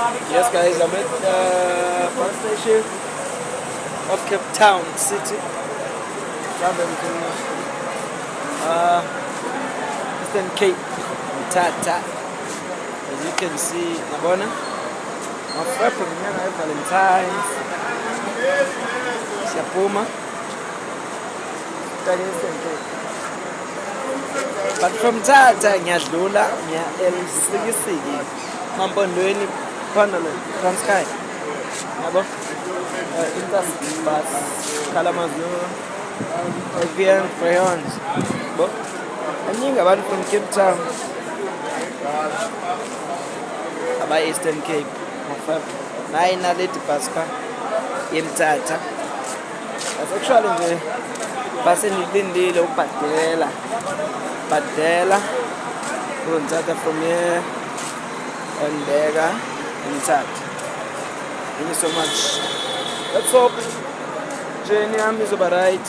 Yes, guys, I'm at the bus station of Cape Town City. Traveling to Eastern Cape, Mtata. As you can see, Nabona. My friend from here, Valentine's, Siapuma, Eastern Cape. But from Tata, ngiyadlula ngiya Lusikisiki, Mampondweni, Panalo, Transkei. Yabo? Intercity bus, Kalamazoo, Avian, Crayons. Bo? Kaningi abantu from Cape Town, aba Eastern Cape. Nayi naleti bus ka Mtata. That's actually nje bus engilindile ukubhadela. Badela, Mtata from here, and Bega, and Mtata. Thank you so much. Let's hope journey yami izoba right.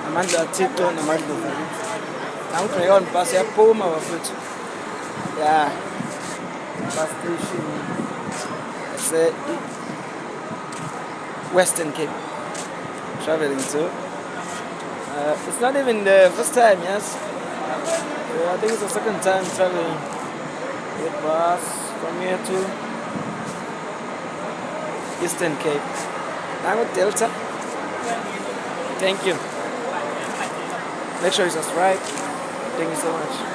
Amandla athixo namandla zakithi. Nangibheka on bus yaphuma bafethu. Yeah. Bus station. It's Western Cape. Traveling to. It's not even the first time, yes. I think it's the second time traveling with bus from here to Eastern Cape. I'm with Delta. Thank you. Make sure you subscribe. Thank you so much.